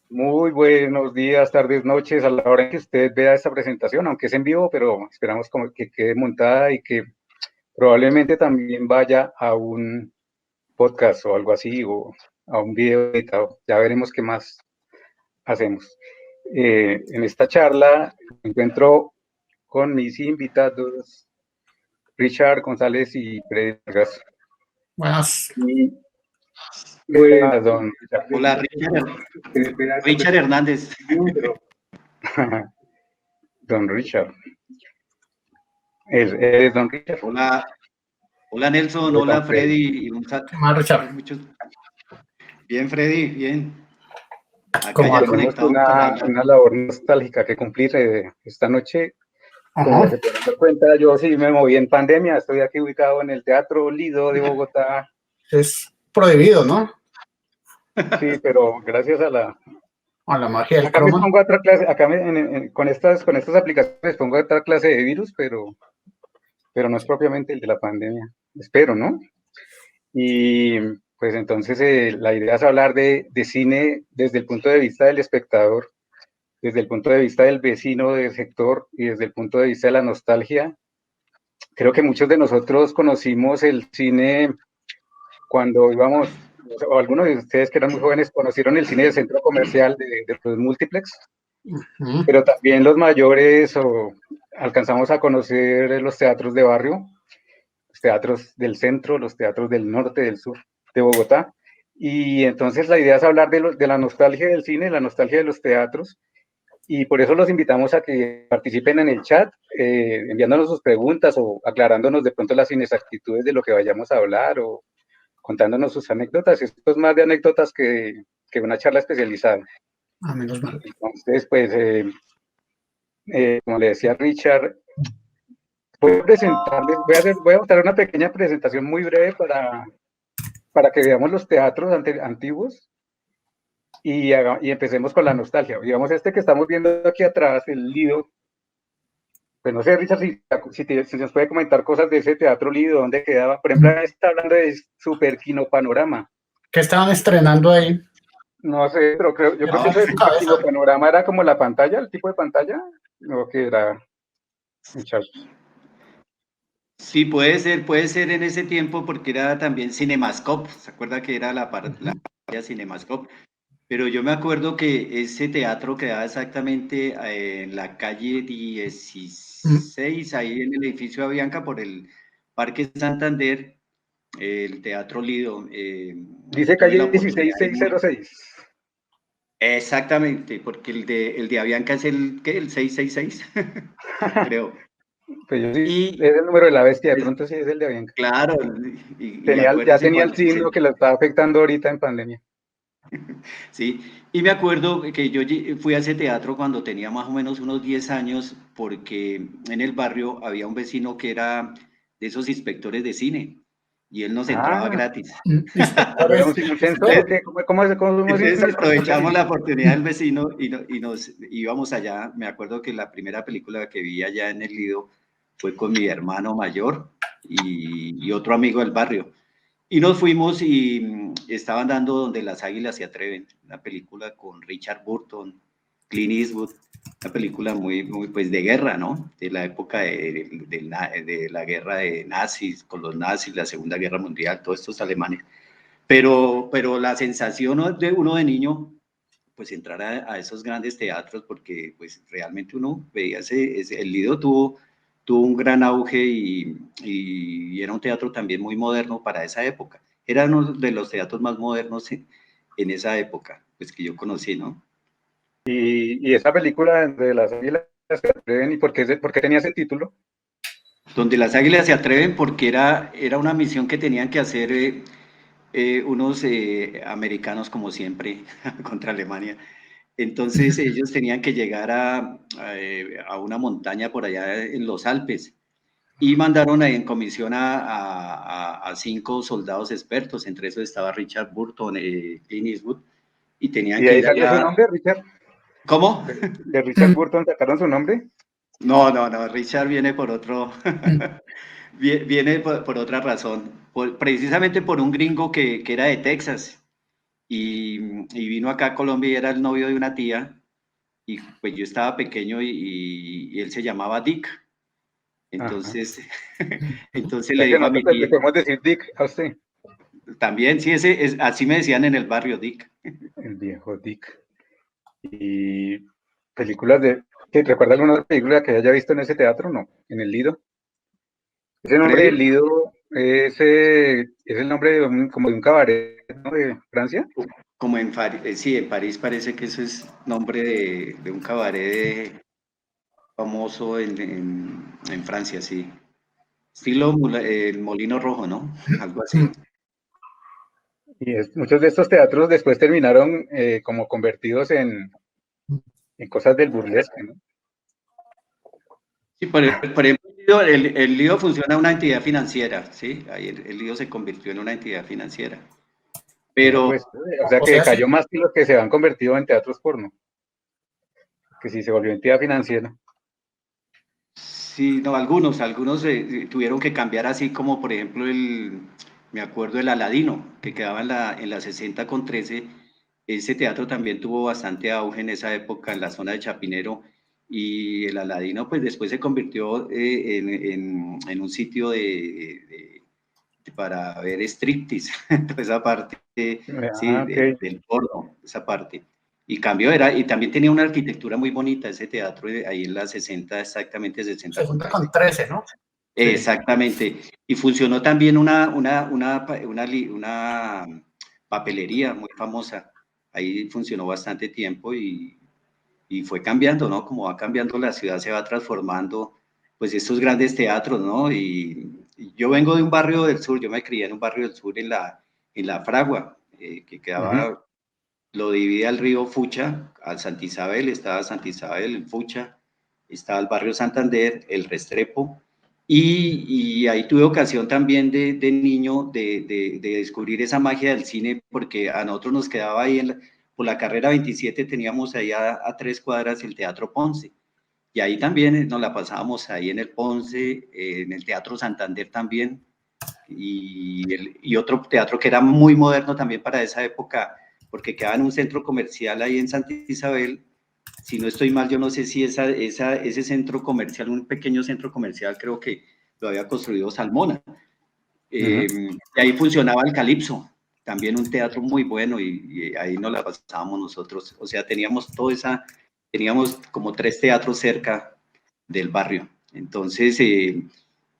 Muy buenos días, tardes, noches, a la hora en que usted vea esta presentación, aunque es en vivo, pero esperamos como que quede montada y que probablemente también vaya a un podcast o algo así, o a un video editado. Ya veremos qué más hacemos. En esta charla me encuentro con mis invitados, Richard González y Freddy Vargas. Buenas. Don Richard. Hola, Richard Hernández. Don Richard. Es Don Richard. Hola Nelson, hola Freddy. Richard. Bien, Freddy, bien. Acá ya tenemos una labor nostálgica que cumplir esta noche. Como se pueden dar cuenta, yo sí me moví en pandemia, estoy aquí ubicado en el Teatro Lido de Bogotá. Es prohibido, ¿no? Sí, pero gracias a la magia del acá croma. me pongo a otra clase, acá con estas aplicaciones pongo otra clase de virus, pero no es propiamente el de la pandemia, espero, ¿no? Y pues entonces la idea es hablar de cine desde el punto de vista del espectador, desde el punto de vista del vecino del sector y desde el punto de vista de la nostalgia. Creo que muchos de nosotros conocimos el cine cuando íbamos, o algunos de ustedes que eran muy jóvenes conocieron el cine del centro comercial de los multiplex, pero también los mayores alcanzamos a conocer los teatros de barrio, los teatros del centro, los teatros del norte, del sur de Bogotá. Y entonces la idea es hablar de la nostalgia del cine, la nostalgia de los teatros, y por eso los invitamos a que participen en el chat, enviándonos sus preguntas o aclarándonos de pronto las inexactitudes de lo que vayamos a hablar o contándonos sus anécdotas. Esto es más de anécdotas que una charla especializada. Menos mal. Entonces, pues, como le decía Richard, voy a presentarles, voy a mostrar una pequeña presentación muy breve para que veamos los teatros antiguos y empecemos con la nostalgia. Digamos, este que estamos viendo aquí atrás, el Lido. Pues no sé, Richard, si nos puede comentar cosas de ese Teatro Lido, dónde quedaba. Por ejemplo, está hablando de Super Kino Panorama. ¿Qué estaban estrenando ahí? No sé, pero yo creo que ese Super Kino Panorama era como la pantalla, el tipo de pantalla, o que era, muchachos. Sí, puede ser en ese tiempo porque era también Cinemascope, ¿se acuerda que era la pantalla Cinemascope? Pero yo me acuerdo que ese teatro quedaba exactamente en la calle 16, ahí en el edificio Avianca, por el Parque Santander, el Teatro Lido. Dice calle 16606. Exactamente, porque el de Avianca es el 666, creo. Pues yo sí, es el número de la bestia, de pronto sí es el de Avianca. Claro. Ya tenía el signo que lo estaba afectando ahorita en pandemia. Sí, y me acuerdo que yo fui a ese teatro cuando tenía más o menos unos 10 años, porque en el barrio había un vecino que era de esos inspectores de cine, y él nos entraba gratis. ¿Cómo Entonces aprovechamos la oportunidad del vecino y nos íbamos allá. Me acuerdo que la primera película que vi allá en el Lido fue con mi hermano mayor y otro amigo del barrio. Y nos fuimos y estaban dando Donde las águilas se atreven, una película con Richard Burton, Clint Eastwood, una película muy pues de guerra, ¿no? De la época de la guerra de nazis, con los nazis, la Segunda Guerra Mundial, todos estos alemanes. Pero la sensación de uno de niño, pues entrar a esos grandes teatros, porque pues realmente uno veía el Lido tuvo un gran auge y era un teatro también muy moderno para esa época. Era uno de los teatros más modernos en esa época, pues que yo conocí, ¿no? Y esa película de las águilas se atreven, ¿y por qué tenía ese título? Donde las águilas se atreven, porque era una misión que tenían que hacer unos americanos, como siempre, contra Alemania. Entonces ellos tenían que llegar a una montaña por allá en los Alpes y mandaron en comisión a 5 soldados expertos, entre esos estaba Richard Burton, Clint Eastwood, y tenían que ir allá. ¿Y ahí salió su nombre, Richard? ¿Cómo? ¿De Richard Burton sacaron su nombre? No, Richard viene por otro, viene por otra razón, precisamente por un gringo que era de Texas, y vino acá a Colombia y era el novio de una tía, y pues yo estaba pequeño y él se llamaba Dick. Ajá. Entonces, Ujú. entonces le Ya que dijo a mi nosotros le tía, podemos decir Dick a usted, también, sí, así me decían en el barrio, Dick. el viejo Dick. Y películas de... ¿Recuerda alguna película que haya visto en ese teatro? No, en el Lido. Ese nombre del Previo, Lido es el nombre de como de un cabaret, ¿no? De Francia. como sí, en París parece que eso es nombre de un cabaret famoso en Francia, sí. Estilo el Molino Rojo, ¿no? Algo así. Y muchos de estos teatros después terminaron como convertidos en cosas del burlesque, ¿no? Sí, por ejemplo, el Lido funciona una entidad financiera, ¿sí? Ahí el Lido se convirtió en una entidad financiera. Vea, Pero pues, o sea O que sea, sí. cayó más que los que se han convertido en teatros porno, que si se volvió entidad financiera. sí, no, algunos tuvieron que cambiar así como por ejemplo me acuerdo el Aladino, que quedaba en la 60 con 13. Ese teatro también tuvo bastante auge en esa época en la zona de Chapinero y el Aladino pues después se convirtió en un sitio para ver striptease, toda esa parte, sí, Ah, ok. del porno, esa parte. Y cambió, y también tenía una arquitectura muy bonita ese teatro ahí en la 60, exactamente 60 con Segunda 13. con 13, ¿no? Sí. Exactamente. Y funcionó también una papelería muy famosa. Ahí funcionó bastante tiempo y fue cambiando, ¿no? Como va cambiando la ciudad, se va transformando, pues estos grandes teatros, ¿no? Y yo vengo de un barrio del sur, yo me crié en un barrio del sur en la Fragua, que Ujú. quedaba, lo divide al río Fucha, al Santa Isabel, estaba Santa Isabel, el Fucha, estaba el barrio Santander, el Restrepo, y ahí tuve ocasión también de niño de descubrir esa magia del cine, porque a nosotros nos quedaba ahí por la carrera 27, teníamos ahí a 3 cuadras el Teatro Ponce, y ahí también nos la pasábamos ahí en el Ponce, en el Teatro Santander también, y otro teatro que era muy moderno también para esa época, porque quedaba en un centro comercial ahí en Santa Isabel. Si no estoy mal, yo no sé si ese centro comercial, un pequeño centro comercial, creo que lo había construido Salmona. Ujú. Y ahí funcionaba el Calipso, también un teatro muy bueno, y ahí nos la pasábamos nosotros. O sea, teníamos como 3 teatros cerca del barrio. Entonces,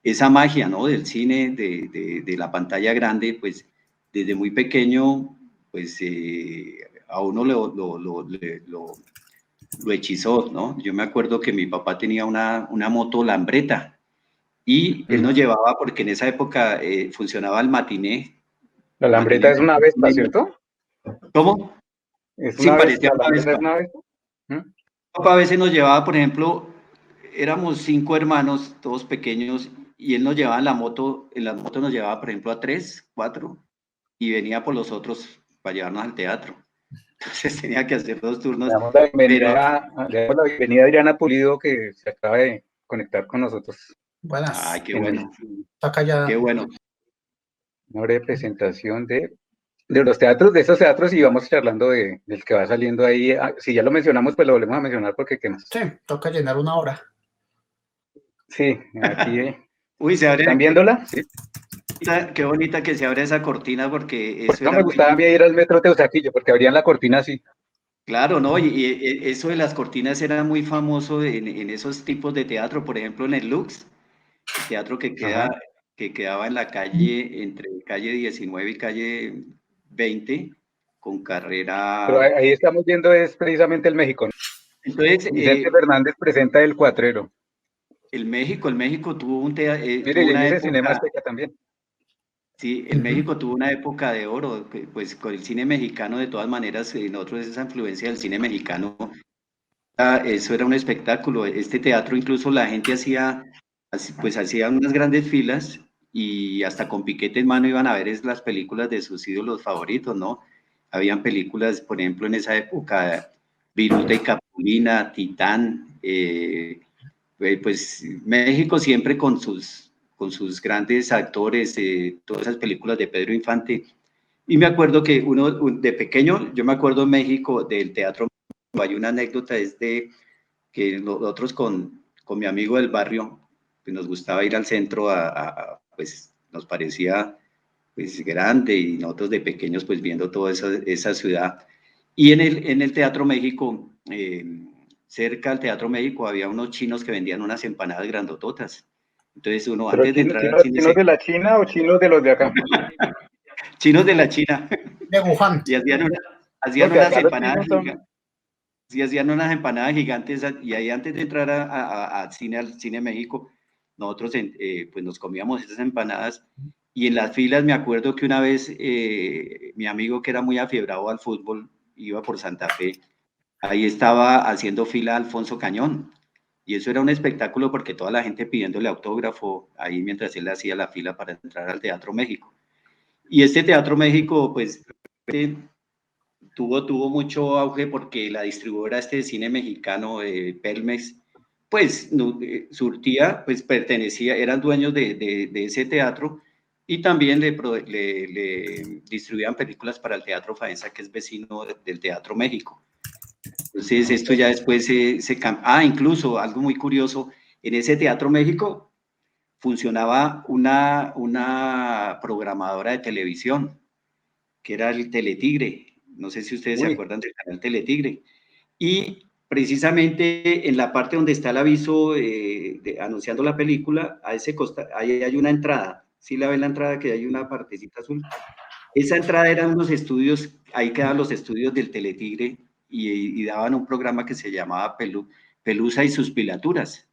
esa magia, ¿no? Del cine, de la pantalla grande, pues desde muy pequeño, pues a uno lo hechizó, ¿no? Yo me acuerdo que mi papá tenía una moto Lambretta y él Ujú. nos llevaba, porque en esa época funcionaba el matiné. La El matiné. lambreta es una Vespa, ¿cierto? ¿Cómo? Es Sí, una Vespa, parecía la una lambreta es Vespa. una Vespa. ¿Mm? Papá a veces nos llevaba, por ejemplo, éramos 5 hermanos, todos pequeños, y él nos llevaba en la moto nos llevaba, por ejemplo, a 3, 4, y venía por los otros para llevarnos al teatro. Entonces tenía que hacer 2 turnos, pero, Le damos la bienvenida a Adriana Pulido, que se acaba de conectar con nosotros ay, Buenas. qué en bueno, Está qué callada. bueno. una breve presentación de los teatros, de esos teatros, y vamos charlando del que va saliendo ahí. Si ya lo mencionamos, pues lo volvemos a mencionar porque qué más. Sí, toca llenar una hora. Sí, aquí Uy, se están abre, viéndola. Sí. qué bonita que se abre esa cortina, porque Por eso eso era me gustaba a muy, mí ir al Metro Teusaquillo, porque abrían la cortina así. claro, ¿no? Y eso de las cortinas era muy famoso en esos tipos de teatro, por ejemplo, en el Lux, el teatro Ajá. que quedaba en la calle, entre calle 19 y calle 20, con Pero carrera. ahí estamos viendo es precisamente el México, ¿no? Entonces, Vicente Fernández presenta El Cuatrero. el México Mire, tuvo y en una ese Cinema época, Azteca también. sí, el Ujú. México tuvo una época de oro, pues con el cine mexicano, de todas maneras, nosotros esa influencia del cine mexicano, eso era un espectáculo. Este teatro incluso la gente pues hacía unas grandes filas y hasta con piquete en mano iban a ver las películas de sus ídolos favoritos, ¿no? Habían películas, por ejemplo, en esa época, Virus de Capulina, Titán, pues México siempre con sus grandes actores, todas esas películas de Pedro Infante, Y me acuerdo que de pequeño, yo me acuerdo en México del teatro, hay una anécdota, es de que nosotros con mi amigo del barrio, pues nos gustaba ir al centro pues nos parecía pues grande y nosotros de pequeños pues viendo toda esa ciudad. Y en el Teatro México, cerca al Teatro México, había unos chinos que vendían unas empanadas grandototas. Entonces uno ¿Pero antes de entrar al cine... chinos de la China o chinos de los de acá? Chinos de la China. De Wuhan. Y hacían Porque unas acá los empanadas chinos son... gigantes. Sí, hacían unas empanadas gigantes y ahí antes de entrar al cine México, nosotros pues nos comíamos esas empanadas y en las filas me acuerdo que una vez mi amigo que era muy afiebrado al fútbol, iba por Santa Fe, ahí estaba haciendo fila Alfonso Cañón y eso era un espectáculo porque toda la gente pidiéndole autógrafo ahí mientras él hacía la fila para entrar al Teatro México. Y este Teatro México pues tuvo mucho auge porque la distribuidora de cine mexicano, Pelmex, pues surtía, pues pertenecía, eran dueños de ese teatro y también le distribuían películas para el Teatro Faenza, que es vecino del Teatro México. Entonces esto ya después incluso algo muy curioso, en ese Teatro México funcionaba una programadora de televisión, que era el Teletigre. No sé si ustedes se acuerdan del canal Teletigre. Y precisamente en la parte donde está el aviso anunciando la película, a ese ahí hay una entrada. ¿Sí la ven la entrada que hay una partecita azul? Esa entrada eran unos estudios, ahí quedaban los estudios del Teletigre y daban un programa que se llamaba Pelusa y sus pilaturas.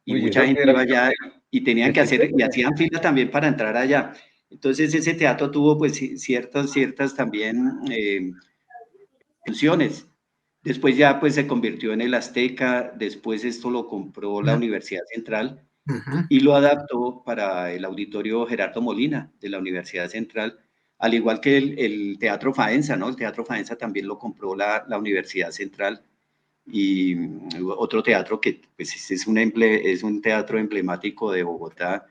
Y mucha gente iba allá y tenían que hacer, y hacían fila también para entrar allá. Entonces ese teatro tuvo pues ciertas también funciones. Después ya pues se convirtió en el Azteca, después esto lo compró la Universidad Central y lo adaptó para el Auditorio Gerardo Molina de la Universidad Central, al igual que el Teatro Faenza, ¿no? El Teatro Faenza también lo compró la Universidad Central y otro teatro que pues, es un teatro emblemático de Bogotá,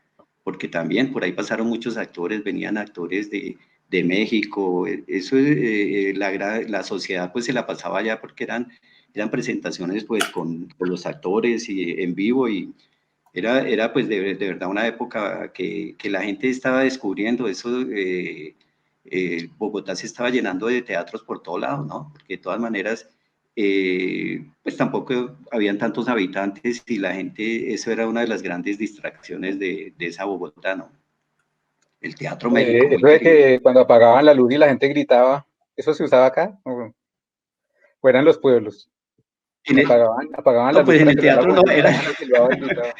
porque también por ahí pasaron muchos actores, venían actores de México, eso la sociedad pues se la pasaba allá porque eran presentaciones pues con los actores y en vivo y era pues de verdad una época que la gente estaba descubriendo eso, Bogotá se estaba llenando de teatros por todo lado, ¿no? Porque de todas maneras pues tampoco habían tantos habitantes y la gente, eso era una de las grandes distracciones de esa Bogotá, ¿no? El Teatro México, muy Eso de querido. que cuando apagaban la luz y la gente gritaba, ¿eso se usaba acá? ¿O eran los pueblos? Apagaban la No, luz pues en para el que los teatro no, abuelitos silbaban y gritaban.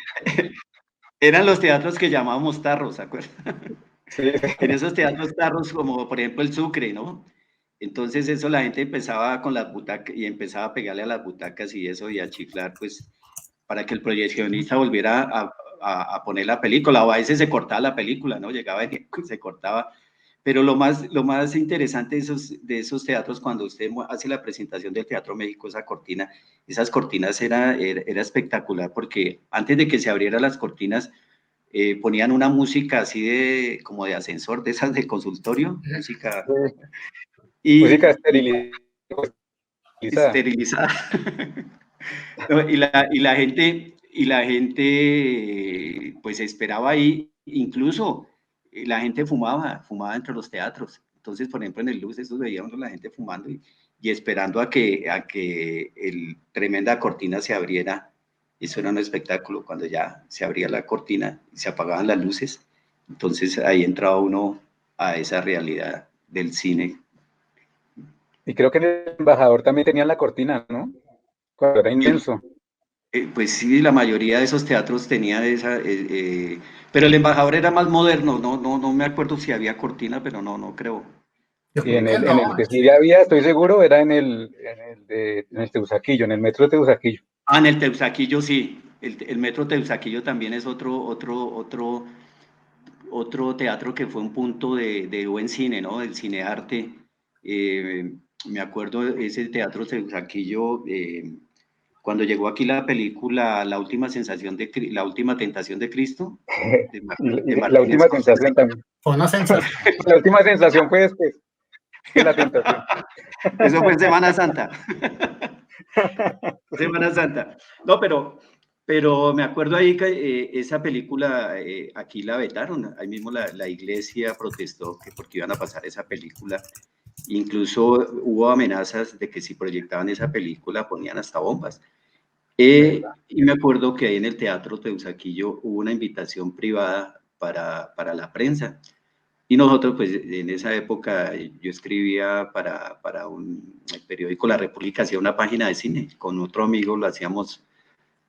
eran los teatros que llamábamos tarros, ¿se acuerdan? Sí. En esos teatros tarros, como por ejemplo el Sucre, ¿no? Entonces eso la gente empezaba con las butacas y empezaba a pegarle a las butacas y eso y a chiflar, pues para que el proyeccionista volviera a poner la película, o a veces se cortaba la película, ¿no? Llegaba y se cortaba. Pero lo más interesante de esos teatros, cuando usted hace la presentación del Teatro México, esa cortina, esas cortinas era espectacular, porque antes de que se abrieran las cortinas, ponían una música así como de ascensor, de esas de consultorio, música. Música esterilizada. No, y la gente pues esperaba ahí, incluso la gente fumaba entre los teatros. Entonces, por ejemplo, en el Luz, eso veíamos la gente fumando y esperando a que el tremenda cortina se abriera. Eso era un espectáculo cuando ya se abría la cortina y se apagaban las luces. Entonces ahí entraba uno a esa realidad del cine. Y creo que en el Embajador también tenían la cortina, ¿no? Cuando era inmenso. Pues sí, la mayoría de esos teatros tenían esa, pero el Embajador era más moderno, no me acuerdo si había cortina, pero no creo. Yo Y creo que en el que sí había, estoy seguro, era en el Teusaquillo, en el metro de Teusaquillo. En el Teusaquillo sí, el metro Teusaquillo también es otro teatro que fue un punto de buen cine, ¿no? Del cinearte. Me acuerdo ese teatro Teusaquillo, cuando llegó aquí la película La última la última tentación de Cristo, de La Martínez última Scorsese. sensación también. fue una sensación. La última sensación fue después. Sí, la tentación. Eso fue en Semana Santa. Semana Santa. No, pero me acuerdo ahí que esa película aquí la vetaron. Ahí mismo la iglesia protestó que porque iban a pasar esa película. Incluso hubo amenazas de que si proyectaban esa película ponían hasta bombas. Y me acuerdo que ahí en el Teatro Teusaquillo hubo una invitación privada para la prensa. Y nosotros, pues en esa época yo escribía para el periódico La República, hacía una página de cine. Con otro amigo lo hacíamos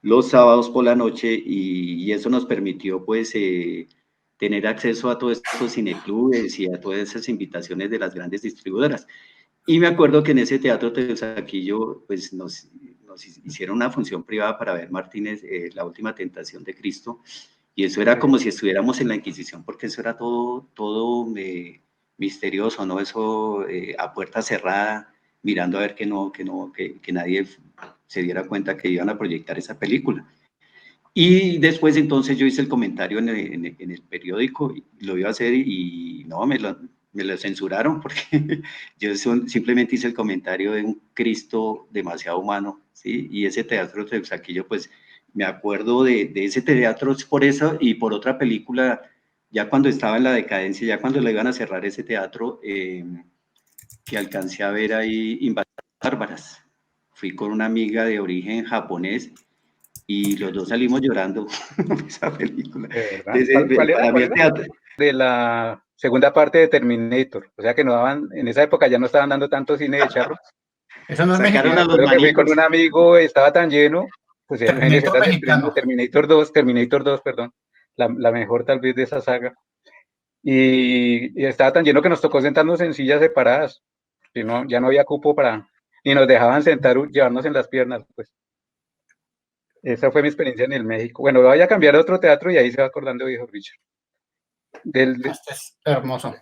los sábados por la noche y eso nos permitió pues tener acceso a todos estos cineclubes y a todas esas invitaciones de las grandes distribuidoras. Y me acuerdo que en ese Teatro Teusaquillo pues nos hicieron una función privada para ver Martínez, La Última Tentación de Cristo, y eso era como si estuviéramos en la Inquisición, porque eso era todo misterioso, ¿no? Eso a puerta cerrada, mirando a ver que nadie se diera cuenta que iban a proyectar esa película. Y después entonces yo hice el comentario en el periódico, lo iba a hacer y no, me lo censuraron porque yo simplemente hice el comentario de un Cristo demasiado humano, ¿sí? Y ese Teatro Teusaquillo, pues me acuerdo de ese teatro por eso y por otra película, ya cuando estaba en la decadencia, ya cuando le iban a cerrar ese teatro, que alcancé a ver ahí Invasiones Bárbaras. Fui con una amiga de origen japonés y los dos salimos llorando de esa película. ¿Cuál era? Para mí el teatro. De la segunda parte de Terminator. O sea que no daban, en esa época ya no estaban dando tanto cine de charros. Eso no es Sacaron mexicano. a los Que fui con manicos. un amigo, estaba tan lleno, pues Terminator mexicano. Terminator 2, perdón, la mejor tal vez de esa saga. Y estaba tan lleno que nos tocó sentarnos en sillas separadas, que no, ya no había cupo para, ni nos dejaban sentar, llevarnos en las piernas, pues. Esa fue mi experiencia en el México. Bueno, voy a cambiar a otro teatro y ahí se va acordando viejo Richard. Este es hermoso.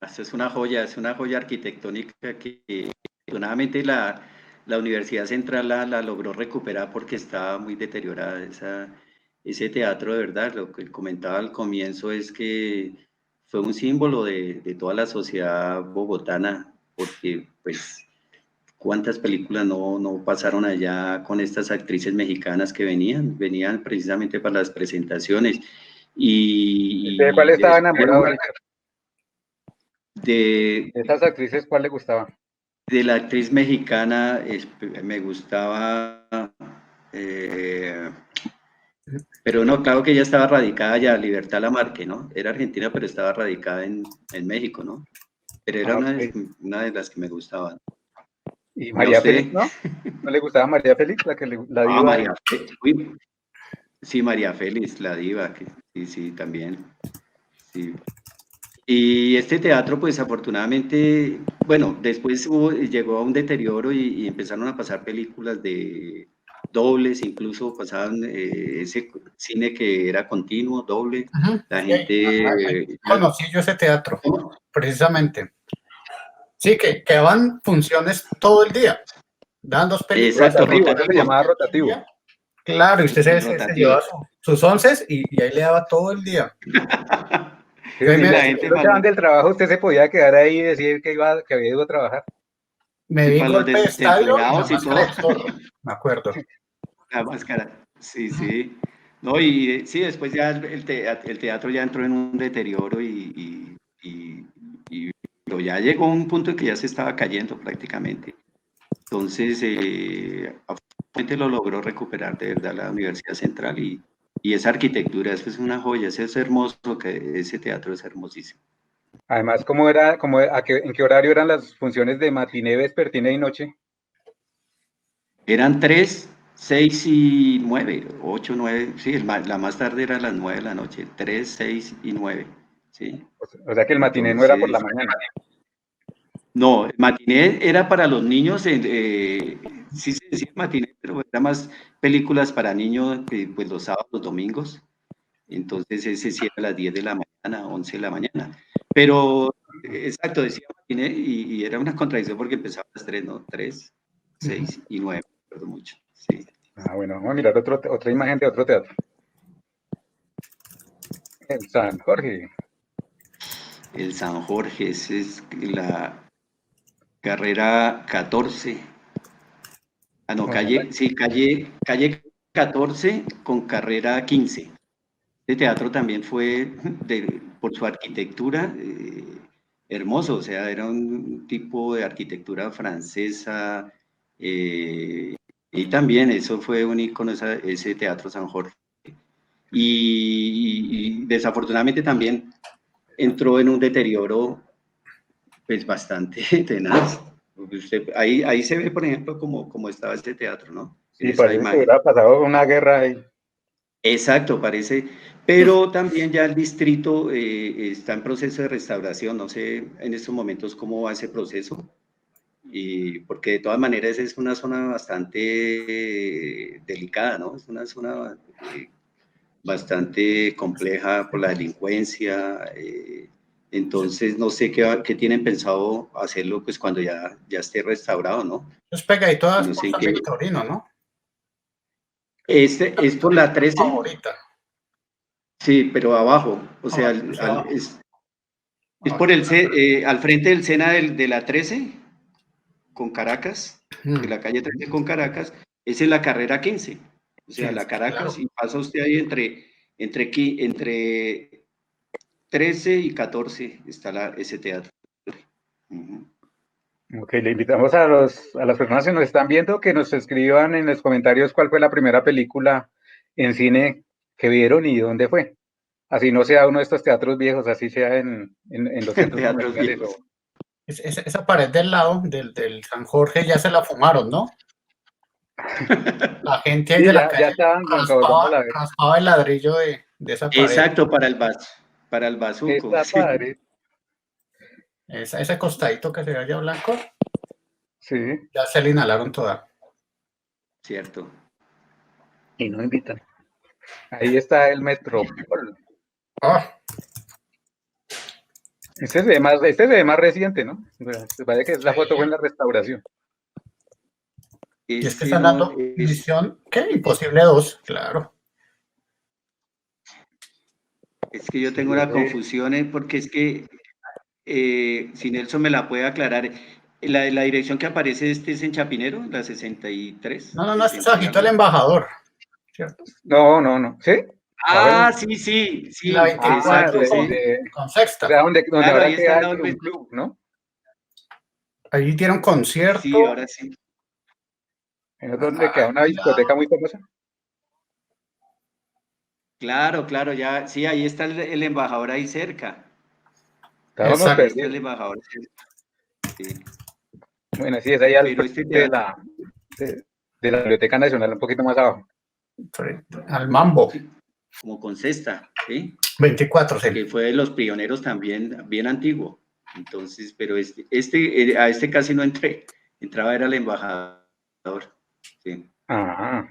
Esta es una joya arquitectónica que afortunadamente la Universidad Central la logró recuperar porque estaba muy deteriorada. Ese teatro, de verdad, lo que comentaba al comienzo es que fue un símbolo de toda la sociedad bogotana, porque pues cuántas películas no pasaron allá con estas actrices mexicanas que venían precisamente para las presentaciones. ¿De cuál estaba enamorado, Richard? De esas actrices, ¿cuál le gustaba? De la actriz mexicana me gustaba, pero no, claro que ella estaba radicada ya, Libertad Lamarque, ¿no? Era argentina, pero estaba radicada en México, ¿no? Pero era una de las que me gustaban. ¿Y ¿Y a María usted? Félix, no? ¿No le gustaba María Félix, la diva? María Félix. Sí, María Félix, la diva, sí, también. Sí. Y este teatro, pues afortunadamente, bueno, después llegó a un deterioro y empezaron a pasar películas de dobles, incluso pasaban ese cine que era continuo, doble. La gente... Conocí yo ese teatro, precisamente. Sí, que daban funciones todo el día. Daban 2 películas. Exacto, Se llamaba rotativo. Claro, y usted se llevaba sus 11 y ahí le daba todo el día. Si la gente lo echaban del trabajo, usted se podía quedar ahí y decir que había ido a trabajar. Me di golpe de estadio y la máscara de zorro, me acuerdo. La máscara, sí. No, y sí, después ya el teatro ya entró en un deterioro pero ya llegó a un punto en que ya se estaba cayendo prácticamente. Entonces, afortunadamente lo logró recuperar de verdad la Universidad Central y esa arquitectura, eso es una joya, eso es hermoso, ese teatro es hermosísimo. Además, ¿en qué horario eran las funciones de matiné, vespertina y noche? Eran 3, 6 y 9, 8, 9, sí, la más tarde era a las 9 de la noche, 3, 6 y 9, sí. O sea que el matiné no era por la mañana. No, el matiné era para los niños, sí se decía matiné, pero era más películas para niños, pues los sábados, los domingos. Entonces ese sí era a las 10 de la mañana, 11 de la mañana. Pero, exacto, decía matiné y era una contradicción porque empezaba a las 3, ¿no? 3, 6 y 9, me acuerdo mucho, sí. Bueno, vamos a mirar otra imagen de otro teatro. El San Jorge. el San Jorge, esa es la carrera 14. Ah, no, Bueno, calle 14 con carrera 15. Este teatro también fue, por su arquitectura, hermoso, o sea, era un tipo de arquitectura francesa, y también eso fue un icono, ese Teatro San Jorge. Y desafortunadamente también entró en un deterioro pues bastante tenaz. Ahí se ve, por ejemplo, cómo estaba este teatro, ¿no? En sí, esa parece que imagen. hubiera pasado una guerra ahí. Exacto, parece, pero también ya el distrito está en proceso de restauración, no sé en estos momentos cómo va ese proceso, y porque de todas maneras es una zona bastante delicada, ¿no? Es una zona bastante compleja por la delincuencia, entonces no sé qué tienen pensado hacerlo pues cuando ya esté restaurado, ¿no? Es pegadito a No sé en San qué. Victorino, ¿no? Este es por la 13, Favorita. sí, pero abajo, o sea, Hacia abajo. es por al frente del Sena de la 13 con Caracas, de Mm, la calle 13 con Caracas, esa es la carrera 15. O sea, 15, la Caracas, claro. y pasa usted ahí entre 13 y 14 está ese teatro. Ujú. Ok, le invitamos a las personas que nos están viendo que nos escriban en los comentarios cuál fue la primera película en cine que vieron y dónde fue. Así no sea uno de estos teatros viejos, así sea en los centros Teatros comerciales viejos. Esa pared del lado del San Jorge ya se la fumaron, ¿no? La gente ahí Sí, de la ya calle estaban recaudando la vez. raspaba el ladrillo de esa pared. Exacto, para el bazuco, Esta sí, padre, Ese costadito que se ve allá blanco, sí, ya se le inhalaron toda. cierto. y no invitan. Ahí está el Metropol. Ah, Este se ve más reciente, ¿no? Se parece que la foto fue en sí. la restauración. Y es que Ese están no dando misión, ¿qué? Imposible 2, claro. es que yo Sí, tengo una confusión, porque es que si Nelson me la puede aclarar, la dirección que aparece es en Chapinero, la 63, No, esto es 60 y bajito el algo. embajador, ¿cierto? no, no, no. ¿Sí? Ah, sí, sí, Y la sí, 24 exacto, sí. con O sexta. sea, donde Claro, ahora ahí está al queda lado el del... un club, ¿no? Ahí dieron Sí, concierto. ahora sí. En otro donde queda una Al discoteca lado. muy famosa. Claro, claro, ya, sí, ahí está el embajador ahí cerca. Estábamos Ahí Exacto. está el perdidos. embajador cerca, sí. Bueno, sí, es ahí al Pero frente este teatro, de la Biblioteca Nacional, un poquito más abajo. Al Mambo. sí, como con cesta, ¿sí? 24, sí. Que fue de los pioneros también, bien antiguo. Entonces, pero a este casi no entré, entraba era el embajador, sí. Ah,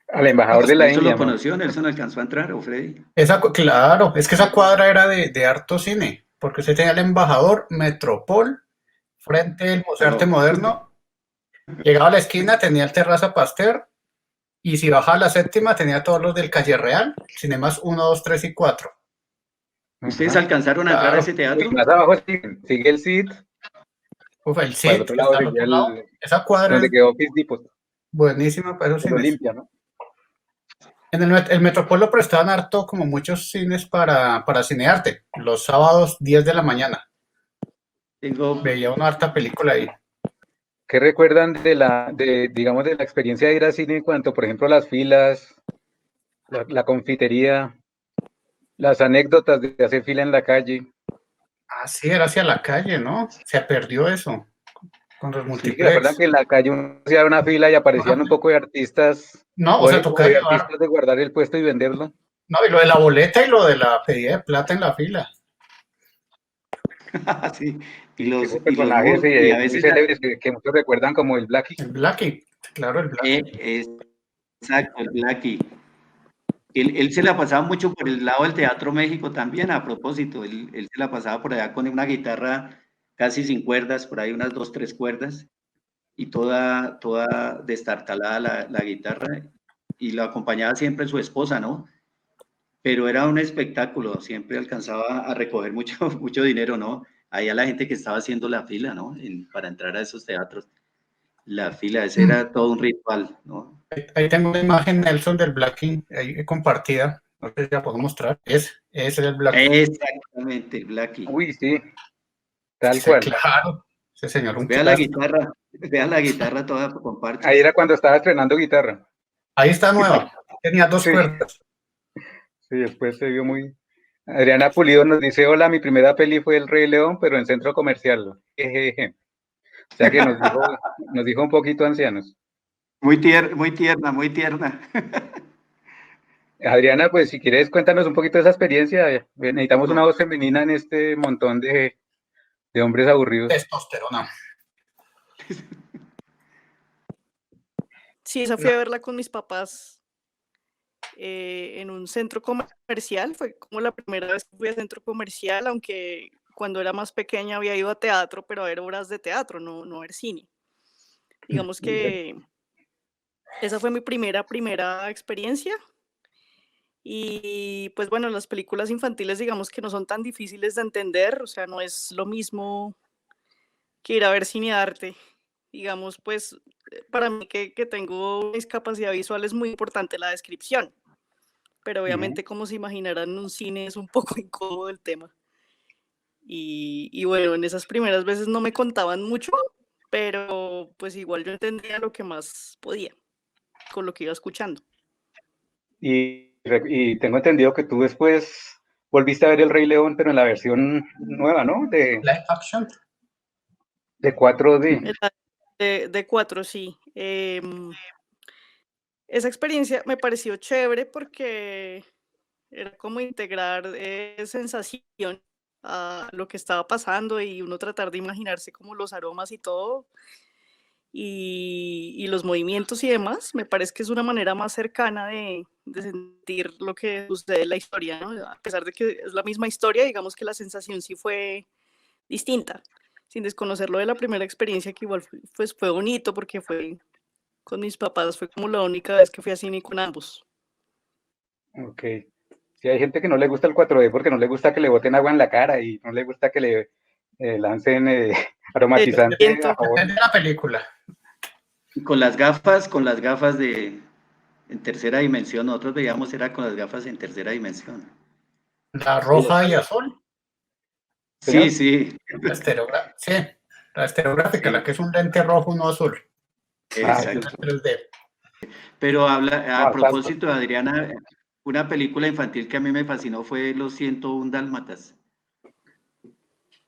al embajador de la Nelson India, lo ¿no? conoció, Nelson alcanzó a entrar, o Freddy. Claro, es que esa cuadra era de harto cine, porque usted tenía el embajador Metropol, frente al Museo de Arte No, Moderno, llegaba a la esquina, tenía el Terraza Pasteur, y si bajaba a la séptima, tenía todos los del Calle Real, Cinemas 1, 2, 3 y 4. ¿ustedes Ajá. alcanzaron a entrar a Claro. ese Y teatro? más abajo sigue el CID, Uf, el para el CIT otro que lado está al seguía otro lado. Esa cuadra donde es quedó Office Depot, buenísima para esos el cines. Olimpia, ¿no? En el Metropol lo prestaban harto como muchos cines para cinearte. Los sábados 10 de la mañana. Tengo, Veía una harta película ahí. ¿Qué recuerdan digamos, de la experiencia de ir al cine en cuanto, por ejemplo, las filas, la confitería, las anécdotas de hacer fila en la calle? Ah, sí, era hacia la calle, ¿no? Se perdió eso con los Sí, ¿se acuerdan multiplex. que en la calle uno hacía una fila y aparecían un poco de artistas No, o o sea, de, o tocaba de llevar. artistas de guardar el puesto y venderlo? No, y lo de la boleta y lo de la pedida de plata en la fila. sí, Y que hubo y personajes y a muy veces, célebres que muchos recuerdan como el Blackie. El Blackie, claro, el Blackie. eh, exacto, el Blackie. Él se la pasaba mucho por el lado del Teatro México también, a propósito, él se la pasaba por allá con una guitarra casi sin cuerdas, por ahí unas 2, 3 cuerdas, y toda destartalada la guitarra, y lo acompañaba siempre su esposa, ¿no? pero era un espectáculo, siempre alcanzaba a recoger mucho, mucho dinero, ¿no? Ahí a la gente que estaba haciendo la fila, ¿no? Para entrar a esos teatros. La fila, ese era todo un ritual, ¿no? Ahí tengo una imagen, Nelson, del Blackie, ahí compartida. No sé si la puedo mostrar. Ese es el Blackie. Exactamente, Blackie. Uy, sí, tal Sí, cual. claro. Ese señor, un Vea la clásico. guitarra toda con Ahí parches. era cuando estaba estrenando guitarra. Ahí está nueva. Tenía 2 Sí, cuerdas. sí, después se vio muy... Adriana Pulido nos dice, hola, mi primera peli fue El Rey León, pero en centro comercial. Jejeje. O sea que nos dijo un poquito ancianos. Muy tierna, muy tierna. Adriana, pues si quieres, cuéntanos un poquito de esa experiencia. Necesitamos una voz femenina en este montón de hombres aburridos. Testosterona. Sí, esa fui a verla con mis papás en un centro comercial. Fue como la primera vez que fui a centro comercial, aunque cuando era más pequeña había ido a teatro, pero a ver obras de teatro, no a ver cine. Digamos que esa fue mi primera experiencia. Y pues bueno, las películas infantiles digamos que no son tan difíciles de entender, o sea, no es lo mismo que ir a ver cine arte. Digamos, pues para mí que tengo discapacidad visual es muy importante la descripción, pero obviamente como se imaginarán en un cine es un poco incómodo el tema. Y bueno, en esas primeras veces no me contaban mucho, pero pues igual yo entendía lo que más podía con lo que iba escuchando. Y tengo entendido que tú después volviste a ver El Rey León, pero en la versión nueva, ¿no? Live action. De 4D. De 4, sí. Esa experiencia me pareció chévere porque era como integrar sensación a lo que estaba pasando y uno tratar de imaginarse como los aromas y todo y los movimientos y demás. Me parece que es una manera más cercana de sentir lo que sucede en la historia, ¿no? A pesar de que es la misma historia, digamos que la sensación sí fue distinta, sin desconocer lo de la primera experiencia, que igual pues fue bonito porque fue con mis papás, fue como la única vez que fui a cine con ambos. Ok. Sí, hay gente que no le gusta el 4D porque no le gusta que le boten agua en la cara y no le gusta que le lancen aromatizante a favor. Depende de la película. Y con las gafas en tercera dimensión, nosotros veíamos era con las gafas en tercera dimensión. La roja y azul. Sí, Señor, sí, Sí, la estereográfica, sí, la que es un lente rojo, no azul. sí, exacto. 3D. Pero a bastante. propósito, Adriana, una película infantil que a mí me fascinó fue Los 101 Dálmatas.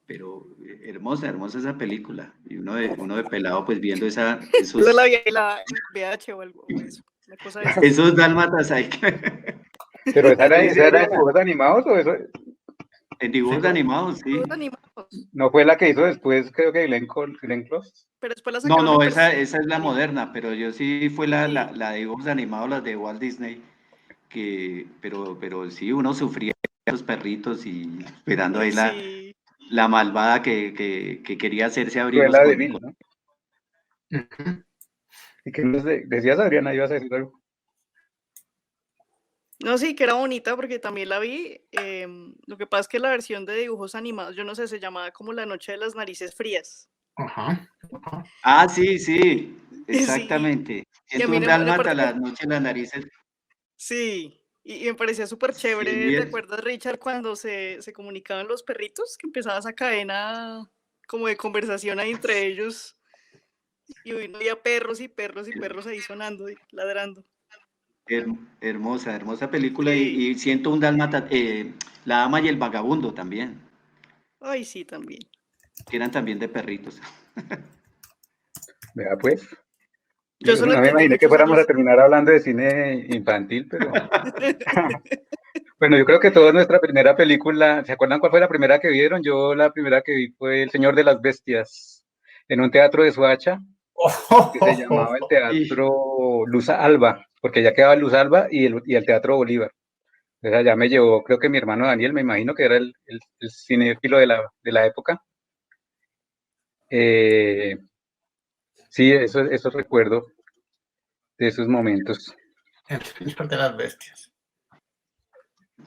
Pero hermosa, hermosa esa película. Y uno de pelado, pues viendo Esa esos, la vi en la VH o algo, o eso, una cosa de esas. esos dálmatas ahí que- Pero Sí, sí, esa era en Adriana. dibujos animados o eso En dibujos animados, sí. Todos animados, no fue la que hizo después, creo que Glenn Close. pero después la No, sacaron en no, versión esa es la animada. moderna, pero yo sí fue Sí, la de dibujos animados, las de Walt Disney, pero sí, uno sufría esos perritos y esperando ahí sí. la malvada que quería hacerse abrigos Cruella de con, Vil, ¿no? ¿Y qué decías, Adriana? ¿Ibas a decir algo? No, sí, que era bonita porque también la vi. Lo que pasa es que la versión de dibujos animados, yo no sé, se llamaba como La Noche de las Narices Frías. Ajá. Ajá. Ah, sí, sí, Sí, exactamente. y a Siento mí un aparte dálmata, me, la noche en las narices. sí, y me parecía súper Sí, es chévere. muy... ¿Te acuerdas, Richard, cuando se comunicaban los perritos? Que empezaba esa cadena como de conversación ahí entre ellos. Y uno había perros y perros y perros ahí sonando y ladrando. Hermosa, hermosa película Sí, y siento un dálmata, La Dama y el Vagabundo también, ay, sí, también. que eran también de perritos. Vea, pues. Yo Yo solo no me entendí imaginé que muchos fuéramos a años. terminar hablando de cine infantil, pero bueno, yo creo que toda nuestra primera película, ¿se acuerdan cuál fue la primera que vieron? Yo la primera que vi fue El Señor de las Bestias, en un teatro de Soacha, que se llamaba el Y Teatro Luz Alba, porque ya quedaba Luz Alba y el Teatro Bolívar. Entonces allá me llevó, creo que mi hermano Daniel, me imagino que era el cinéfilo de la época. Eh, sí, eso recuerdo de esos momentos. El príncipe de las bestias.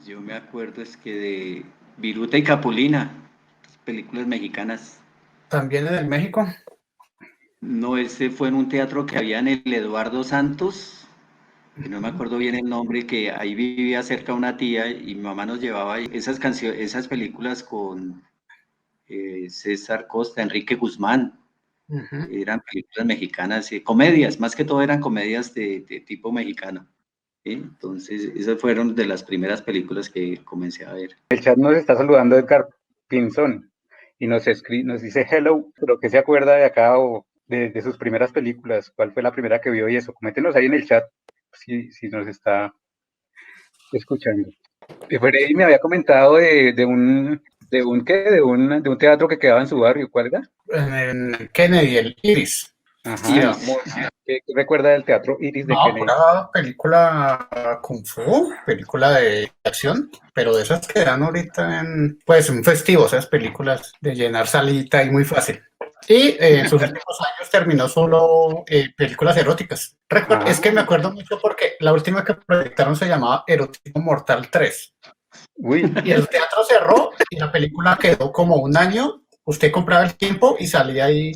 Yo me acuerdo es que de Viruta y Capulina, películas mexicanas. También en el México. No, ese fue en un teatro que había en el Eduardo Santos, que no me acuerdo bien el nombre, que ahí vivía cerca una tía y mi mamá nos llevaba esas canciones, esas películas con César Costa, Enrique Guzmán. Ujú. Eran películas mexicanas, comedias, más que todo eran comedias de tipo mexicano. ¿Sí? Entonces, esas fueron de las primeras películas que comencé a ver. El chat nos está saludando Edgar Pinzón y nos dice hello, pero ¿qué se acuerda de acá o de sus primeras películas? ¿Cuál fue la primera que vio y eso? Coméntenos ahí en el chat si nos está escuchando. Y Freddy me había comentado de un teatro que quedaba en su barrio, ¿cuál era? En Kennedy, el Iris. Ajá, Iris. ¿qué recuerda del teatro Iris de No, Kennedy? pura película Kung Fu, película de acción, pero de esas que dan ahorita en, pues, un festivo, esas películas de llenar salita y muy fácil. Y en sus últimos años terminó solo películas eróticas. Es que me acuerdo mucho porque la última que proyectaron se llamaba Erotismo Mortal 3. Uy, Y el teatro cerró y la película quedó como un año. Usted compraba el tiempo y salía ahí,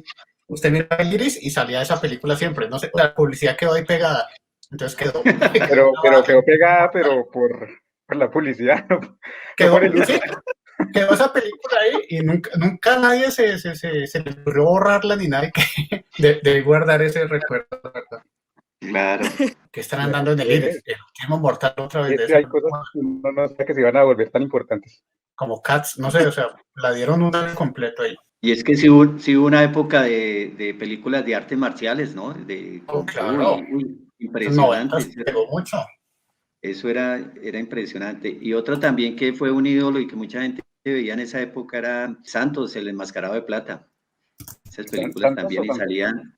usted miraba el Iris y salía esa película siempre. No sé, la publicidad quedó ahí pegada. Entonces quedó pero quedó pegada, pero por la publicidad, no por el uso. sí, quedó esa película ahí y nunca nadie se le ocurrió borrarla ni nadie que de guardar ese recuerdo, ¿verdad? Claro. Que están dando en el Iris. El último mortal otra vez Es de que ese, hay cosas que uno no sabe que se iban a volver tan importantes. como Cats, no sé, o sea, la dieron un año completo ahí. Y es que sí hubo una época de películas de artes marciales, ¿no? De Oh, Kung Fu claro, y uy, en impresionante. 90 pegó mucho. Eso era impresionante. Y otro también que fue un ídolo y que mucha gente veía en esa época era Santos, el enmascarado de plata. Esas películas ¿Santos o también y Santos? salían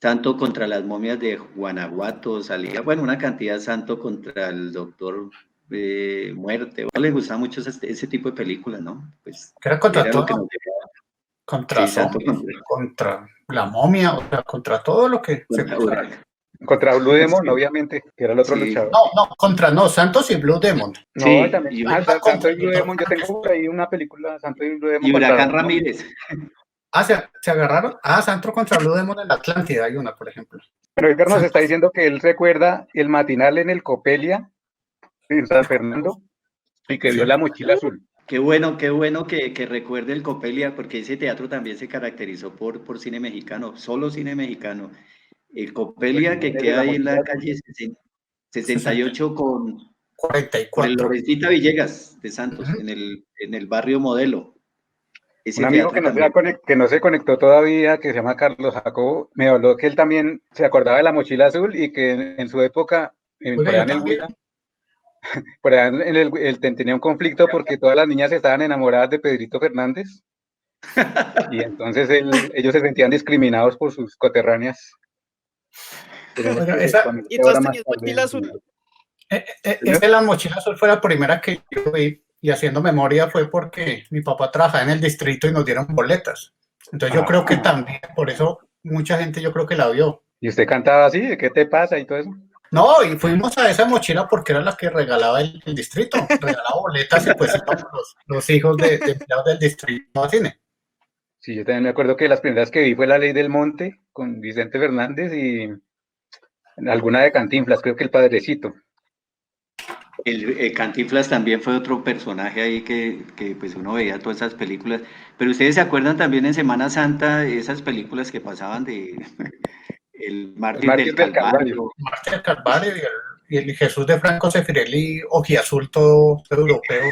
Santo contra las momias de Guanajuato, salía, bueno, una cantidad Santo contra el doctor Muerte. A le gustaba mucho ese tipo de películas, ¿no? Pues Que era contra era lo que todo, nos llevaba. contra Sí, Santo zombies, contra la momia, o sea, contra todo lo que se contra cruzara. Huracán. Contra Blue Demon, Sí, obviamente, que era el otro sí, luchador. No, Santos y Blue Demon. No, sí, también. Ah, Santo Contra y el Blue Dr. Demon. Yo tengo por ahí una película, Santo y Blue Demon y contra Huracán los momios. Ramírez. se agarraron. Santo contra Blue Demon en la Atlántida hay una, por ejemplo. Pero Edgar nos está Santos. diciendo que él recuerda el matinal en el Copelia, en San Fernando, y que vio Sí. la mochila azul. Qué bueno que recuerde el Copelia, porque ese teatro también se caracterizó por cine mexicano, solo cine mexicano. El Copelia que Ese de queda la ahí en mochila la azul. calle 68 por el 44. Lorencita Villegas de Santos, Ujú. en el barrio Modelo. Un Ese amigo teatro también. que no se conectó todavía, que se llama Carlos Jacobo, me habló que él también se acordaba de la mochila azul y que en su época, Oiga, por allá yo en el también. Huila, por allá en tenía un conflicto porque todas las niñas estaban enamoradas de Pedrito Fernández y entonces ellos se sentían discriminados por sus coterráneas. Tenemos Oiga, que Y desconectar ahora todas más tenían tarde. mochila azul. Señor, de la mochila azul fue la primera que yo vi y haciendo memoria fue porque mi papá trabajaba en el distrito y nos dieron boletas. Entonces yo creo que también, por eso mucha gente yo creo que la vio. y usted cantaba así, ¿qué te pasa? Y todo eso. No, y fuimos a esa mochila porque era la que regalaba el distrito. Regalaba boletas y pues íbamos los hijos de empleados del distrito a cine. Sí, yo también me acuerdo que las primeras que vi fue La Ley del Monte con Vicente Fernández y alguna de Cantinflas, creo que El Padrecito. El Cantinflas también fue otro personaje ahí que pues uno veía todas esas películas. Pero ustedes se acuerdan también en Semana Santa esas películas que pasaban de El El Mártir del Mártir del Calvario. Calvario. Martín del Calvario y el Jesús de Franco Sefirelli, ojiazul todo europeo.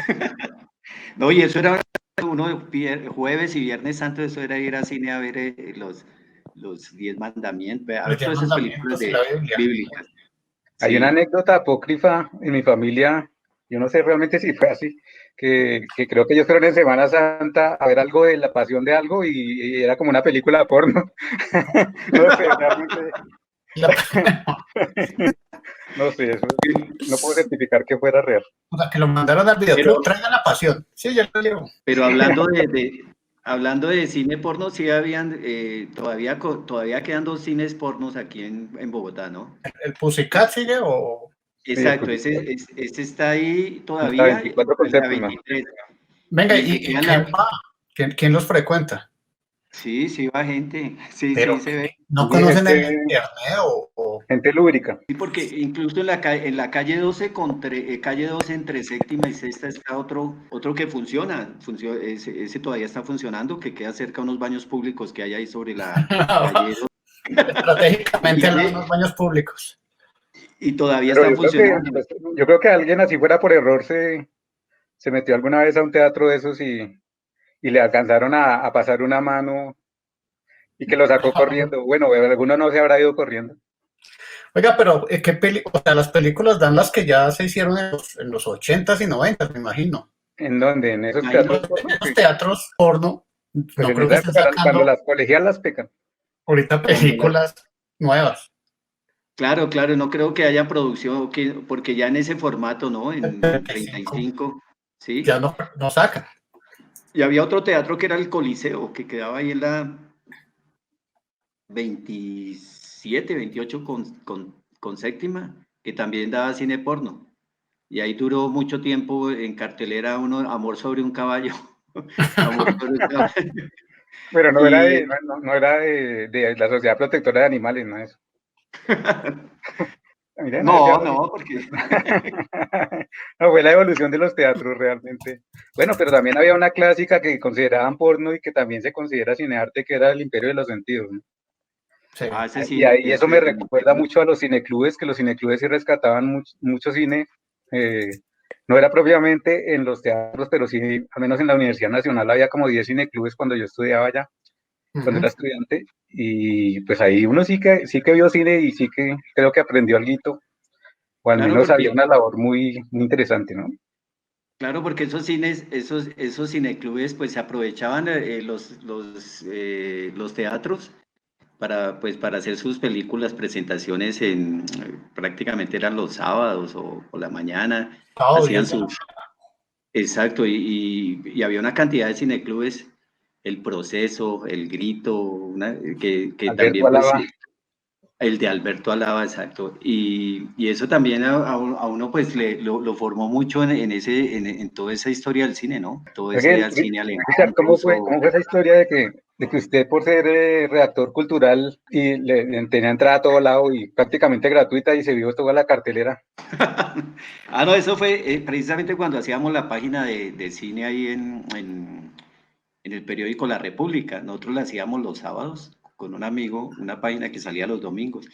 No, y eso era uno jueves y viernes santo, eso era ir al cine a ver los 10 mandamientos, a Los ver 10 todas esas películas mandamientos y la Biblia. bíblicas. Hay una Sí, anécdota apócrifa en mi familia, yo no sé realmente si fue así, que creo que ellos fueron en Semana Santa a ver algo de la pasión de algo y era como una película porno. No sé, realmente, La, no sé, eso no puedo certificar que fuera real. o sea, que lo mandaron al pero, videoclub, traigan la pasión. Sí, ya lo llevo. pero hablando de cine porno, sí habían, todavía quedan dos cines pornos aquí en Bogotá, ¿no? ¿El Pussycat sigue o...? Exacto, Publicidad. ese está ahí La todavía, 24 pues la conceptos, ¿no? 23. Venga, Y que ¿y quedan quién va? ¿Quién los frecuenta? Sí, sí va gente, sí, Pero sí se ve. no Sí, conocen el internet o gente lúbrica. Sí, porque incluso en la calle 12, calle 12 entre séptima y sexta está otro que funciona, ese todavía está funcionando, que queda cerca de unos baños públicos que hay ahí sobre la calle 12. estratégicamente al lado de Y, los baños públicos. y todavía Pero está yo creo que, funcionando. pues, yo creo que alguien así fuera por error se metió alguna vez a un teatro de esos y le alcanzaron a pasar una mano y que lo sacó corriendo. Bueno, alguno no se habrá ido corriendo. Oiga, pero o sea, las películas dan las que ya se hicieron en los 80s y 90s, me imagino. ¿En dónde? ¿En esos Ahí, teatros porno? Los Sí. teatros porno, Pues no en creo que esa estén época, cuando sacando las colegialas pecan. ahorita cuando películas nuevas. claro, claro, no creo que haya producción, porque ya en ese formato, ¿no? En 35 35, ya ¿sí? no sacan. Y había otro teatro que era el Coliseo, que quedaba ahí en la 27, 28 con séptima, que también daba cine porno. Y ahí duró mucho tiempo en cartelera uno, Amor sobre un caballo. Amor sobre un caballo. Pero no era Y no era de la Sociedad Protectora de Animales, no es. Miren, no, no, no, porque no, fue la evolución de los teatros realmente. Bueno, pero también había una clásica que consideraban porno y que también se considera cinearte, que era El Imperio de los Sentidos, ¿no? Sí. ese Y sí, ahí eso me ese, recuerda mucho a los cineclubes, que los cineclubes sí rescataban mucho cine. No era propiamente en los teatros, pero sí, al menos en la Universidad Nacional había como 10 cineclubes cuando yo estudiaba allá, cuando era Ujú. estudiante. Y pues ahí uno sí que vio cine y sí que creo que aprendió algo, o al claro, menos había porque una labor muy interesante, ¿no? claro, porque esos cines, esos cineclubes, pues se aprovechaban los teatros para, pues, para hacer sus películas, presentaciones prácticamente eran los sábados o la mañana, Sábado hacían 10 de la sus, exacto, y había una cantidad de cineclubes, El Proceso, El Grito, que Alberto también pues Alaba. el de Alberto Alaba, exacto. Y eso también a uno pues lo formó mucho en toda esa historia del cine, ¿no? Todo ese Oye, al cine alemán Richard, ruso. cómo fue esa historia de que usted, por ser redactor cultural, y tenía entrada a todo lado y prácticamente gratuita y se vio toda la cartelera? Ah, no, eso fue precisamente cuando hacíamos la página de cine ahí en el periódico La República. Nosotros la hacíamos los sábados con un amigo, una página que salía los domingos.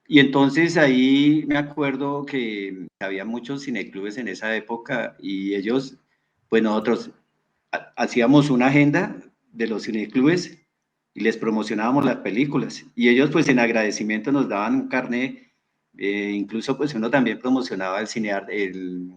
Y entonces ahí me acuerdo que había muchos cineclubes en esa época y ellos, pues nosotros hacíamos una agenda de los cineclubes y les promocionábamos las películas. Y ellos pues en agradecimiento nos daban un carnet, incluso pues uno también promocionaba el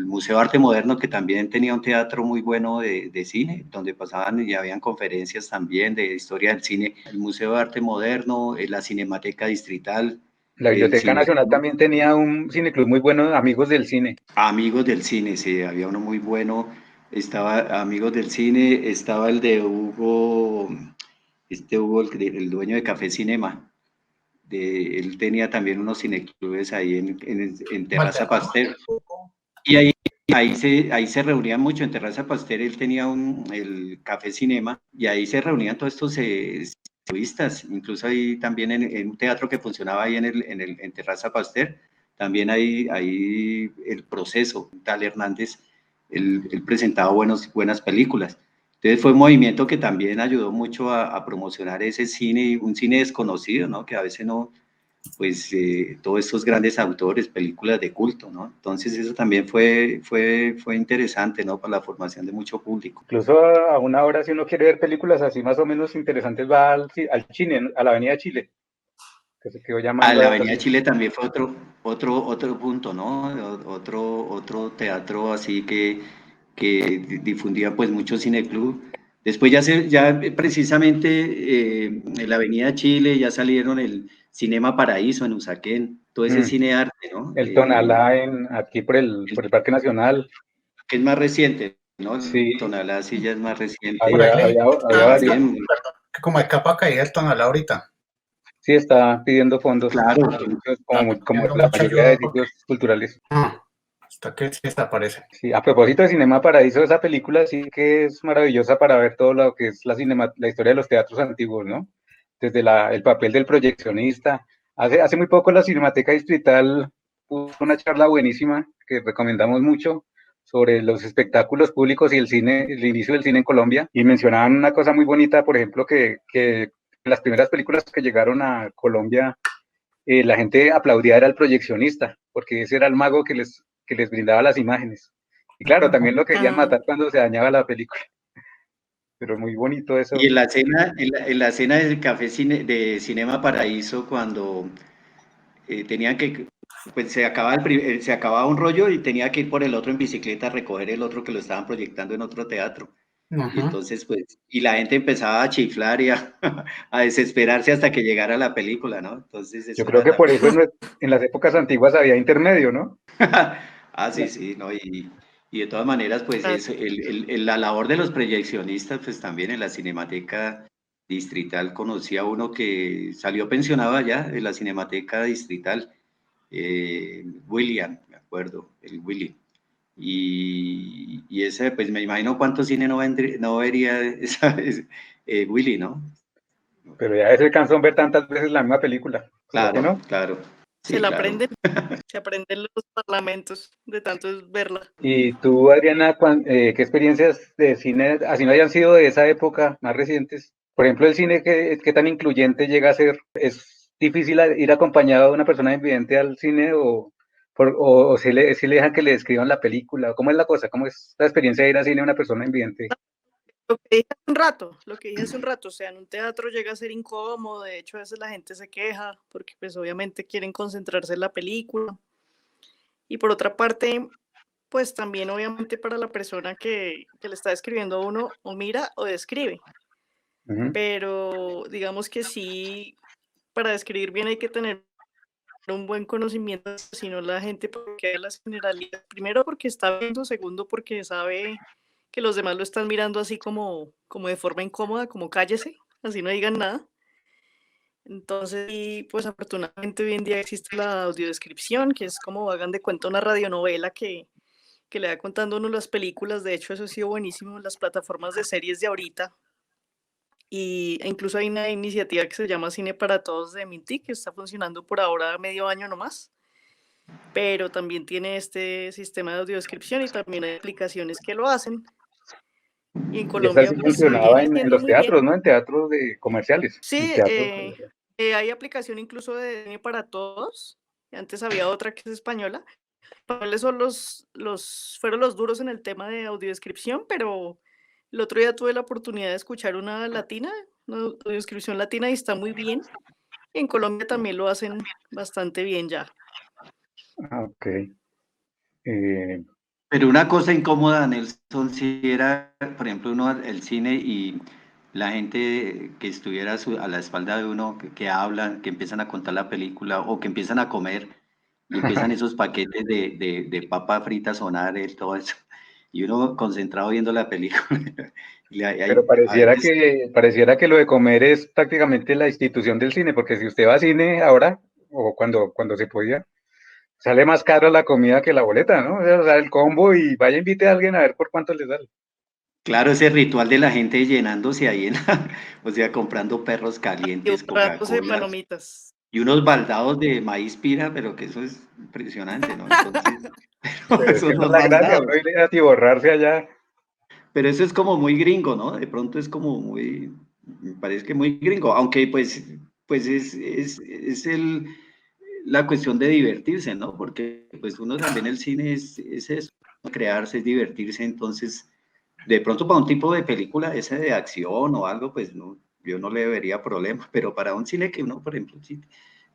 Museo de Arte Moderno, que también tenía un teatro muy bueno de cine, donde pasaban y habían conferencias también de historia del cine. El Museo de Arte Moderno, la Cinemateca Distrital, La el Biblioteca cine, Nacional también tenía un cineclub muy bueno, Amigos del Cine. Amigos del Cine, sí, había uno muy bueno. Estaba Amigos del Cine, estaba el de Hugo, Hugo, el dueño de Café Cinema. Él tenía también unos cineclubes ahí en Terraza Valderrama. Pastel. Y ahí se reunían mucho en Terraza Pastel, él tenía el Café Cinema y ahí se reunían todos estos turistas, incluso ahí también en un teatro que funcionaba ahí en Terraza Pastel, también ahí el Proceso, tal Hernández, él presentaba buenas películas. Entonces fue un movimiento que también ayudó mucho a promocionar ese cine, un cine desconocido, ¿no? Que a veces no, pues todos estos grandes autores, películas de culto, ¿no? Entonces eso también fue interesante, ¿no? Para la formación de mucho público. Incluso a una hora, si uno quiere ver películas así más o menos interesantes, va al Chile, a la Avenida Chile, que se quedó A llamando la ahí Avenida también. Chile también fue otro punto, ¿no? Otro teatro así que difundía pues mucho cineclub. Después ya precisamente en la Avenida Chile ya salieron el Cinema Paraíso en Usaquén, todo ese Mm. cine arte, ¿no? El Tonalá aquí por el El Parque Nacional. que es más reciente, ¿no? El Sí, Tonalá sí ya es más reciente. Por ahí había, leí había, había varios. También, que como de capa caída el tonal ahorita. Sí, está pidiendo fondos, Claro, como Pidiendo la mucha mayoría de ayuda sitios culturales. hasta que se desaparece. Sí, a propósito de Cinema Paraíso, esa película sí que es maravillosa para ver todo lo que es la historia de los teatros antiguos, ¿no? Desde el papel del proyeccionista. Hace muy poco la Cinemateca Distrital puso una charla buenísima que recomendamos mucho sobre los espectáculos públicos y el cine, el inicio del cine en Colombia, y mencionaban una cosa muy bonita, por ejemplo, que las primeras películas que llegaron a Colombia, la gente aplaudía era el proyeccionista, porque ese era el mago que les brindaba las imágenes. Y claro, también lo querían Ah, matar cuando se dañaba la película, pero muy bonito y eso. en la escena del café de Cinema Paraíso, cuando tenían que, pues se acababa un rollo y tenía que ir por el otro en bicicleta a recoger el otro que lo estaban proyectando en otro teatro. Y Ujú. entonces, pues, y la gente empezaba a chiflar y a desesperarse hasta que llegara la película, ¿no? Entonces, Yo eso creo era que por también. eso en las épocas antiguas había intermedio, ¿no? Ah, sí, sí, ¿no? Y de todas maneras, pues claro. es la labor de los proyeccionistas, pues también en la Cinemateca Distrital conocí a uno que salió pensionado allá de la Cinemateca Distrital, William, me acuerdo, el Willy. Y ese, pues me imagino cuánto cine no vería Willy, ¿no? Pero ya es el cansón ver tantas veces la misma película, ¿verdad que Claro, no? claro, Se sí, la claro. aprenden, se aprenden los parlamentos de tanto verla. Y tú, Adriana, ¿qué experiencias de cine, así no hayan sido de esa época, más recientes? Por ejemplo, el cine, ¿qué tan incluyente llega a ser? ¿Es difícil ir acompañado de una persona invidente al cine o si le dejan que le describan la película? ¿Cómo es la cosa? ¿Cómo es la experiencia de ir al cine a una persona invidente? Lo que dije hace un rato, lo que dije hace un rato, o sea, en un teatro llega a ser incómodo, de hecho a veces la gente se queja porque pues obviamente quieren concentrarse en la película. Y por otra parte, pues también obviamente para la persona que le está escribiendo a uno, o mira o describe, Ujú. pero digamos que sí, para describir bien hay que tener un buen conocimiento, si no la gente porque las generalidades, primero porque está viendo, segundo porque sabe que los demás lo están mirando así como de forma incómoda, como cállese, así no digan nada. Entonces, y pues afortunadamente hoy en día existe la audiodescripción, que es como hagan de cuenta una radionovela que le va contando uno las películas. De hecho, eso ha sido buenísimo en las plataformas de series de ahorita. E incluso hay una iniciativa que se llama Cine para Todos de Mintic, que está funcionando por ahora medio año nomás, pero también tiene este sistema de audiodescripción y también hay aplicaciones que lo hacen. Y en Y esa sí Colombia pues funcionaba viene en yendo los muy bien. teatros, ¿no? En teatros de comerciales, en Sí, teatros. hay aplicación incluso de Cine para Todos. Antes había otra que es española. Españoles son fueron los duros en el tema de audiodescripción, pero el otro día tuve la oportunidad de escuchar una latina, una audiodescripción latina y está muy bien. En Colombia también lo hacen bastante bien ya. Ah, ok. Eh, Pero una cosa incómoda, Nelson, si era, por ejemplo, uno el cine y la gente que estuviera a la espalda de uno, que hablan, que empiezan a contar la película o que empiezan a comer y empiezan esos paquetes de papa frita sonar, todo eso, y uno concentrado viendo la película. pero A veces, pareciera que lo de comer es prácticamente la institución del cine, porque si usted va a cine ahora, o cuando se podía, sale más caro la comida que la boleta, ¿no? O sea, el combo y vaya invite a alguien a ver por cuánto le sale. claro, ese ritual de la gente llenándose ahí, o sea, comprando perros Y calientes, borrándose de Coca-Cola. palomitas. Y unos baldados de maíz pira, pero que eso es impresionante, ¿no? Entonces, Pero es que son esa es los la gracia, baldados. uno ir a atiborrarse allá. Pero eso es como muy gringo, ¿no? De pronto es como muy, me parece que muy gringo, aunque pues es la cuestión de divertirse, ¿no? Porque pues uno también el cine es eso, crearse, es divertirse, entonces de pronto para un tipo de película ese de acción o algo, pues no, yo no le vería problema, pero para un cine que uno, por ejemplo,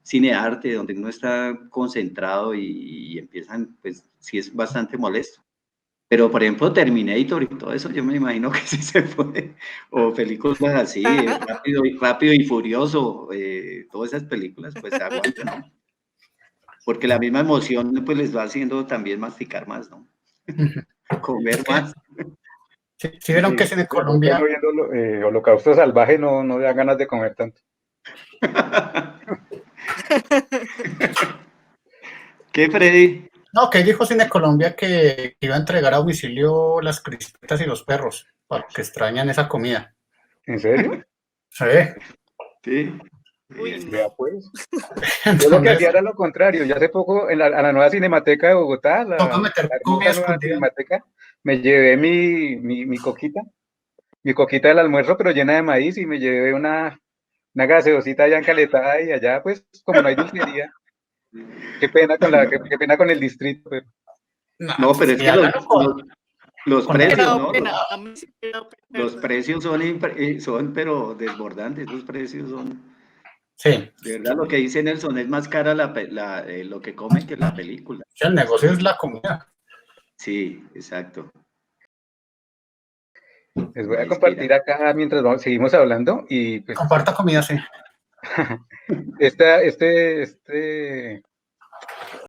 cine arte, donde uno está concentrado y empiezan, pues sí es bastante molesto. Pero, por ejemplo, Terminator y todo eso, yo me imagino que sí se puede. O películas así, Rápido y Furioso, todas esas películas, pues se aguantan, ¿no? Porque la misma emoción, pues les va haciendo también masticar más, ¿no? Ujú. Comer Es que más. si vieron Sí, que es en de pronto uno Colombia, viendo Holocausto Salvaje no da ganas de comer tanto. ¿Qué, Freddy? No, que dijo Cine Colombia que iba a entregar a domicilio las crispetas y los perros, para que extrañan esa comida. ¿En serio? Sí. Sí. Uy, Bien. Vea no. pues. Yo lo que hacía Entonces, era lo contrario. Yo hace poco, a la nueva Cinemateca de Bogotá, toca la meter comida hermosa nueva escondida. Cinemateca, me llevé mi coquita del almuerzo, pero llena de maíz, y me llevé una gaseosita allá encaletada, y allá, pues, como no hay dulcería, qué pena qué pena con el distrito, pero No, No, pero es sí, que hágalo los con Me precios, da ¿no? pena, a mí sí me da pena, Los ¿verdad? precios son, pero desbordantes. Los precios son, Sí, de verdad, lo que dice Nelson, es más cara lo que comen que la película. el negocio es la comida. Sí, exacto. les voy La a compartir inspira. acá mientras seguimos hablando, y pues Comparta comida, sí. este